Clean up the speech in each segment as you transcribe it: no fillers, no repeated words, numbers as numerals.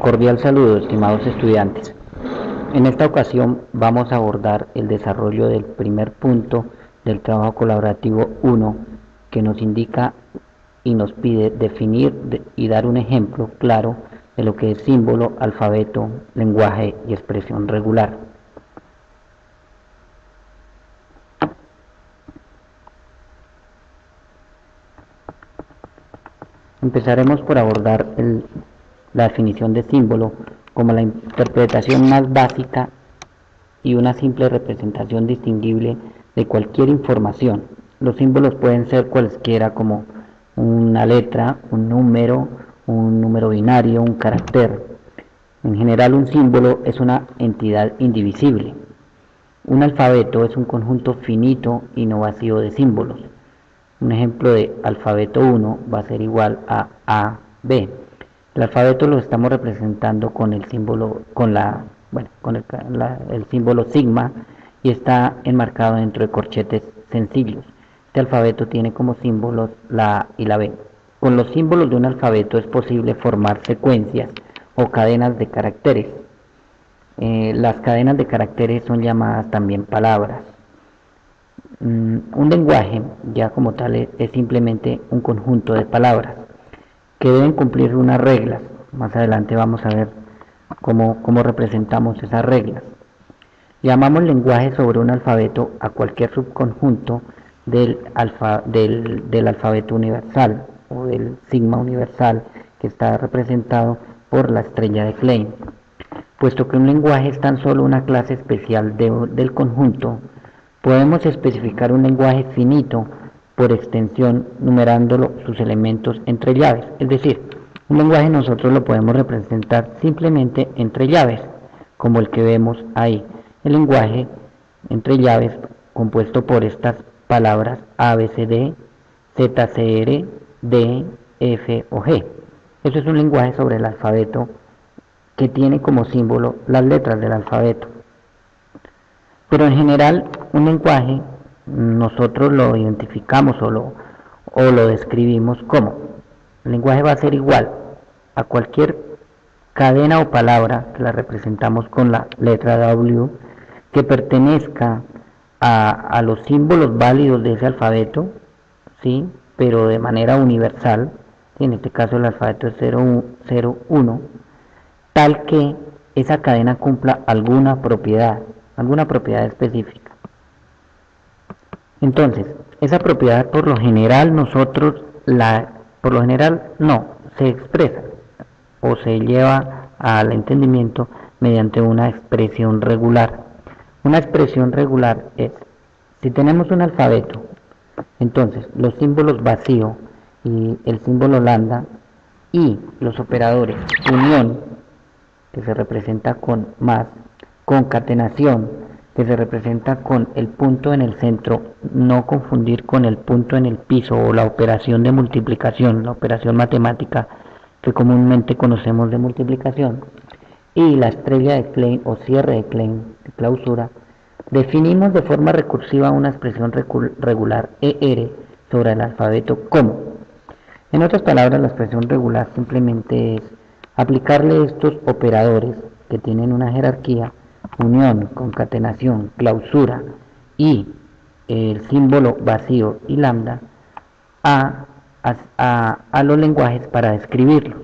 Cordial saludo, estimados estudiantes. En esta ocasión vamos a abordar el desarrollo del primer punto del trabajo colaborativo 1, que nos indica y nos pide definir y dar un ejemplo claro de lo que es símbolo, alfabeto, lenguaje y expresión regular. Empezaremos por abordar la definición de símbolo como la interpretación más básica y una simple representación distinguible de cualquier información. Los símbolos pueden ser cualesquiera, como una letra, un número binario, un carácter. En general, un símbolo es una entidad indivisible. Un alfabeto es un conjunto finito y no vacío de símbolos. Un ejemplo de alfabeto 1 va a ser igual a B. El alfabeto lo estamos representando con el símbolo, el símbolo sigma, y está enmarcado dentro de corchetes sencillos. Este alfabeto tiene como símbolos la A y la B. Con los símbolos de un alfabeto es posible formar secuencias o cadenas de caracteres. Las cadenas de caracteres son llamadas también palabras. Un lenguaje, ya como tal, es simplemente un conjunto de palabras que deben cumplir unas reglas. Más adelante vamos a ver cómo representamos esas reglas. Llamamos lenguaje sobre un alfabeto a cualquier subconjunto del alfabeto universal o del sigma universal, que está representado por la estrella de Klein. Puesto que un lenguaje es tan solo una clase especial del conjunto, podemos especificar un lenguaje finito por extensión, numerándolo sus elementos entre llaves. Es decir, un lenguaje nosotros lo podemos representar simplemente entre llaves, como el que vemos ahí. El lenguaje entre llaves compuesto por estas palabras A, B, C, D, Z, C, R, D, F o G. Eso es un lenguaje sobre el alfabeto que tiene como símbolo las letras del alfabeto. Pero en general, un lenguaje nosotros lo identificamos o lo describimos como: el lenguaje va a ser igual a cualquier cadena o palabra que la representamos con la letra W, que pertenezca a los símbolos válidos de ese alfabeto, ¿sí? Pero de manera universal. En este caso el alfabeto es 0, tal que esa cadena cumpla alguna propiedad específica. Entonces, esa propiedad por lo general se expresa o se lleva al entendimiento mediante una expresión regular. Una expresión regular es: si tenemos un alfabeto, entonces los símbolos vacío y el símbolo lambda y los operadores unión, que se representa con más, concatenación, que se representa con el punto en el centro, no confundir con el punto en el piso, o la operación de multiplicación, la operación matemática que comúnmente conocemos de multiplicación, y la estrella de Klein o cierre de Klein, de clausura. Definimos de forma recursiva una expresión regular ER sobre el alfabeto como. En otras palabras, la expresión regular simplemente es aplicarle estos operadores que tienen una jerarquía, unión, concatenación, clausura y el símbolo vacío y lambda, a los lenguajes para describirlos.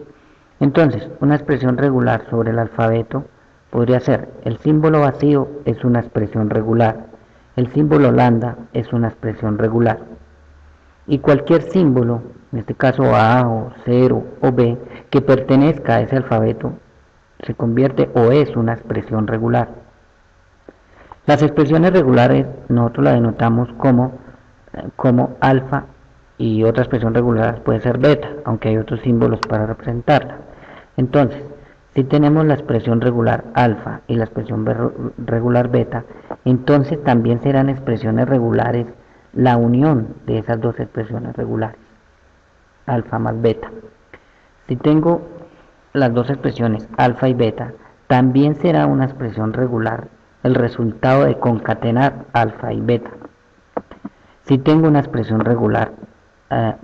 Entonces, una expresión regular sobre el alfabeto podría ser: el símbolo vacío es una expresión regular, el símbolo lambda es una expresión regular, y cualquier símbolo, en este caso A o 0 o B, que pertenezca a ese alfabeto se convierte o es una expresión regular. Las expresiones regulares nosotros las denotamos como alfa, y otra expresión regular puede ser beta, aunque hay otros símbolos para representarla. Entonces, si tenemos la expresión regular alfa y la expresión regular beta, entonces también serán expresiones regulares la unión de esas dos expresiones regulares, alfa más beta. Si tengo las dos expresiones alfa y beta, también será una expresión regular el resultado de concatenar alfa y beta. Si tengo una expresión regular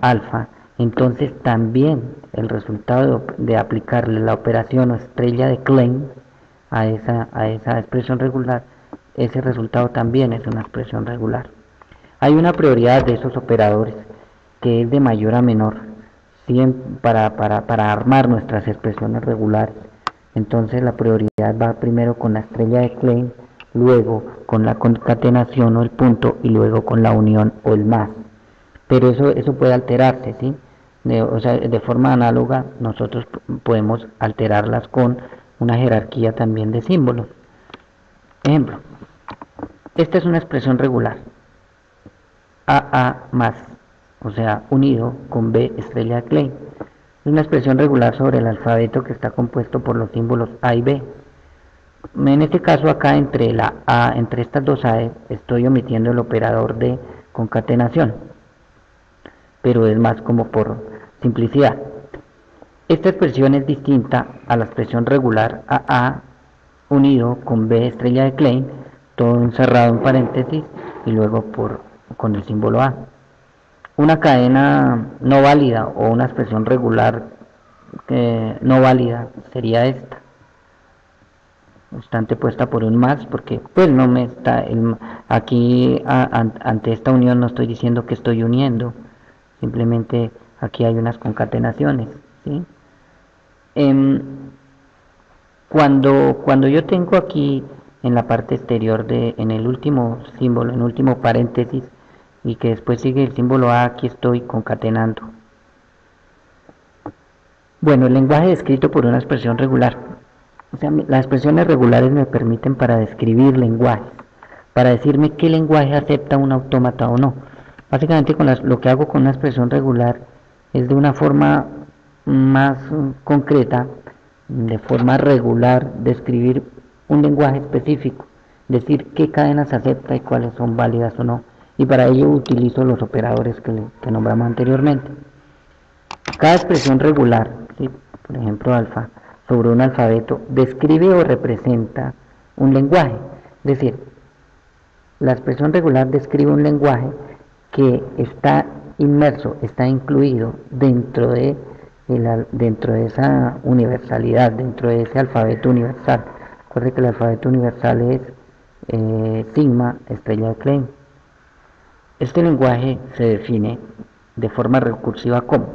alfa entonces también el resultado de aplicarle la operación o estrella de Klein a esa expresión regular, ese resultado también es una expresión regular. Hay una prioridad de esos operadores que es de mayor a menor para armar nuestras expresiones regulares. Entonces la prioridad va primero con la estrella de Klein, luego con la concatenación o el punto y luego con la unión o el más. Pero eso puede alterarse, ¿sí? O sea, de forma análoga nosotros podemos alterarlas con una jerarquía también de símbolos. Ejemplo, esta es una expresión regular, AA más, o sea, unido con B estrella de Klein. Es una expresión regular sobre el alfabeto que está compuesto por los símbolos A y B. En este caso acá entre estas dos A estoy omitiendo el operador de concatenación, pero es más como por simplicidad. Esta expresión es distinta a la expresión regular AA unido con B estrella de Klein, todo encerrado en paréntesis y luego con el símbolo A. Una cadena no válida o una expresión regular no válida sería esta. Está antepuesta por un más porque pues no me está aquí ante esta unión no estoy diciendo que estoy uniendo, simplemente aquí hay unas concatenaciones, ¿sí? Cuando yo tengo aquí en la parte exterior en el último símbolo, en el último paréntesis, y que después sigue el símbolo A, aquí estoy concatenando. Bueno, el lenguaje descrito por una expresión regular. O sea, las expresiones regulares me permiten para describir lenguajes, para decirme qué lenguaje acepta un autómata o no. Básicamente lo que hago con una expresión regular es de una forma más concreta, de forma regular, describir un lenguaje específico, decir qué cadenas acepta y cuáles son válidas o no. Y para ello utilizo los operadores que nombramos anteriormente. Cada expresión regular, ¿sí? Por ejemplo alfa, sobre un alfabeto, describe o representa un lenguaje. Es decir, la expresión regular describe un lenguaje que está inmerso, está incluido dentro de esa universalidad, dentro de ese alfabeto universal. Recuerde que el alfabeto universal es sigma estrella de Klein. Este lenguaje se define de forma recursiva como: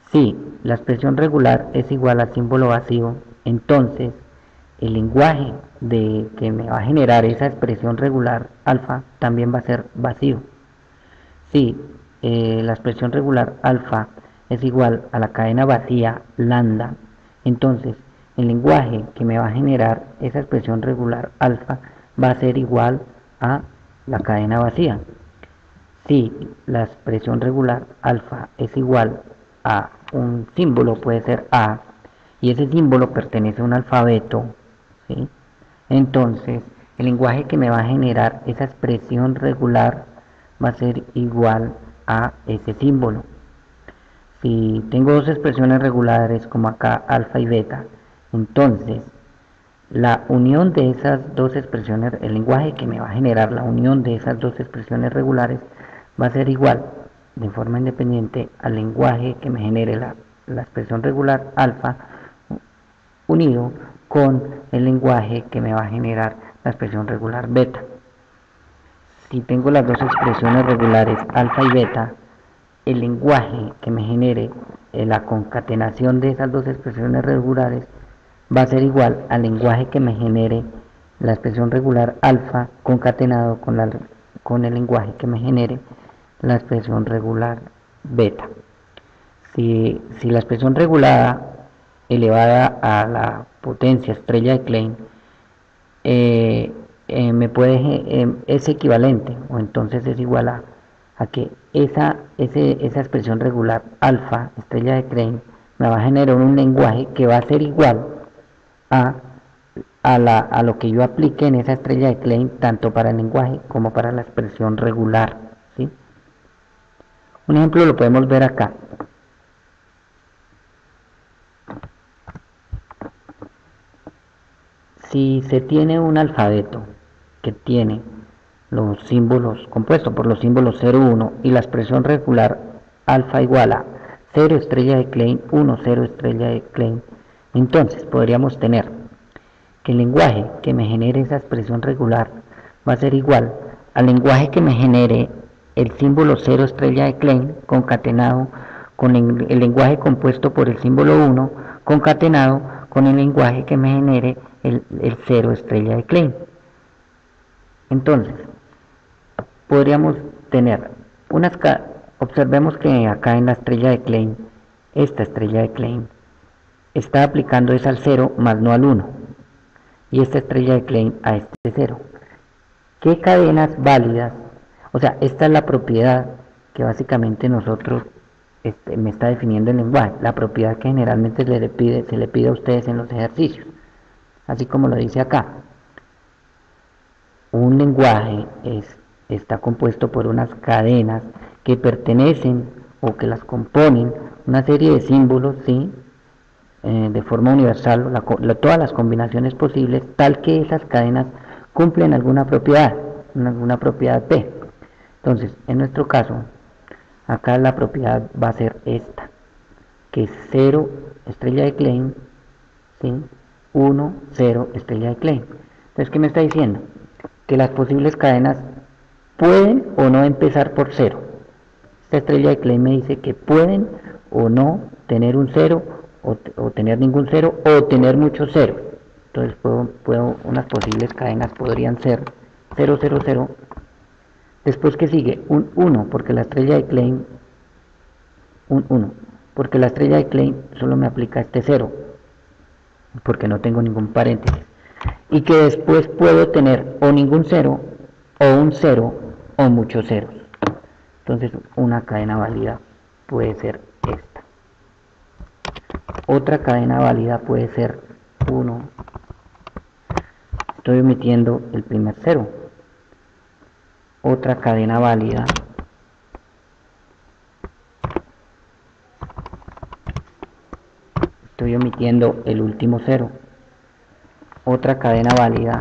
si la expresión regular es igual a símbolo vacío, entonces el lenguaje que me va a generar esa expresión regular alfa también va a ser vacío. Si la expresión regular alfa es igual a la cadena vacía lambda, entonces el lenguaje que me va a generar esa expresión regular alfa va a ser igual a la cadena vacía. Si la expresión regular alfa es igual a un símbolo, puede ser A, y ese símbolo pertenece a un alfabeto, ¿sí? Entonces el lenguaje que me va a generar esa expresión regular va a ser igual a ese símbolo. Si tengo dos expresiones regulares como acá alfa y beta, entonces la unión de esas dos expresiones, el lenguaje que me va a generar la unión de esas dos expresiones regulares va a ser igual de forma independiente al lenguaje que me genere la expresión regular alfa unido con el lenguaje que me va a generar la expresión regular beta. Si tengo las dos expresiones regulares alfa y beta, el lenguaje que me genere la concatenación de esas dos expresiones regulares va a ser igual al lenguaje que me genere la expresión regular alfa concatenado con el lenguaje que me genere la expresión regular beta. Si la expresión regulada elevada a la potencia estrella de Klein es equivalente, o entonces es igual a que esa expresión regular alfa estrella de Klein me va a generar un lenguaje que va a ser igual a lo que yo aplique en esa estrella de Klein, tanto para el lenguaje como para la expresión regular, ¿sí? Un ejemplo lo podemos ver acá. Si se tiene un alfabeto que tiene los símbolos compuestos por los símbolos 0, 1 y la expresión regular alfa igual a 0 estrella de Klein, 1, 0 estrella de Klein. Entonces podríamos tener que el lenguaje que me genere esa expresión regular va a ser igual al lenguaje que me genere el símbolo 0 estrella de Klein concatenado con el lenguaje compuesto por el símbolo 1 concatenado con el lenguaje que me genere el 0 estrella de Klein. Entonces, podríamos tener observemos que acá en la estrella de Klein, esta estrella de Klein, está aplicando es al 0 más no al 1, y esta estrella de Klein a este 0. ¿Qué cadenas válidas? O sea, esta es la propiedad que básicamente me está definiendo el lenguaje, la propiedad que generalmente se le pide a ustedes en los ejercicios, así como lo dice acá. Un lenguaje está compuesto por unas cadenas que pertenecen o que las componen una serie de símbolos, ¿sí? De forma universal, todas las combinaciones posibles, tal que esas cadenas cumplen alguna propiedad P. Entonces, en nuestro caso, acá la propiedad va a ser esta, que es 0 estrella de Klein, ¿sí? 1, 0 estrella de Klein. Entonces, ¿qué me está diciendo? Que las posibles cadenas pueden o no empezar por 0. Esta estrella de Klein me dice que pueden o no tener un 0, o tener ningún 0, o tener muchos ceros. Entonces unas posibles cadenas podrían ser 0, 0, 0. Después, que sigue un 1, porque la estrella de Klein, un 1, porque la estrella de Klein solo me aplica este 0, porque no tengo ningún paréntesis. Y que después puedo tener o ningún 0, o un 0, o muchos ceros. Entonces, una cadena válida puede ser esta. Otra cadena válida puede ser 1. Estoy omitiendo el primer 0. Otra cadena válida estoy omitiendo el último 0. Otra cadena válida,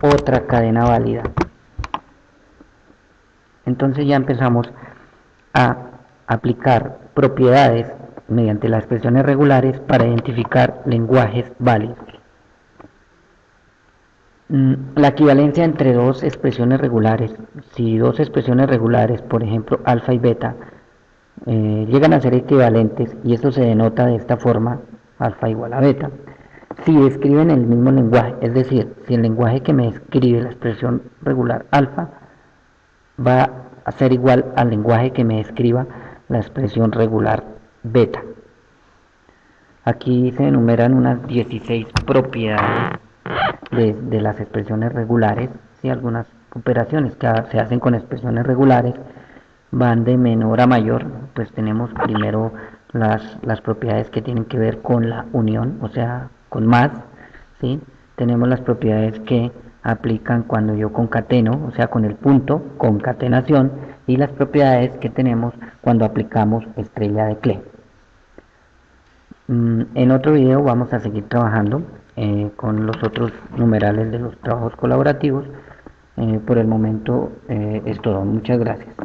otra cadena válida. Entonces ya empezamos a aplicar propiedades mediante las expresiones regulares para identificar lenguajes válidos. La equivalencia entre dos expresiones regulares, si dos expresiones regulares, por ejemplo alfa y beta, llegan a ser equivalentes, y esto se denota de esta forma, alfa igual a beta, si describen el mismo lenguaje, es decir, si el lenguaje que me describe la expresión regular alfa va a ser igual al lenguaje que me describa la expresión regular beta. Aquí se enumeran unas 16 propiedades de las expresiones regulares, ¿sí? Algunas operaciones que se hacen con expresiones regulares van de menor a mayor. Pues tenemos primero las propiedades que tienen que ver con la unión, o sea, con más, ¿sí? Tenemos las propiedades que aplican cuando yo concateno, o sea, con el punto, concatenación, y las propiedades que tenemos cuando aplicamos estrella de Klein. En otro video vamos a seguir trabajando con los otros numerales de los trabajos colaborativos. Por el momento es todo. Muchas gracias.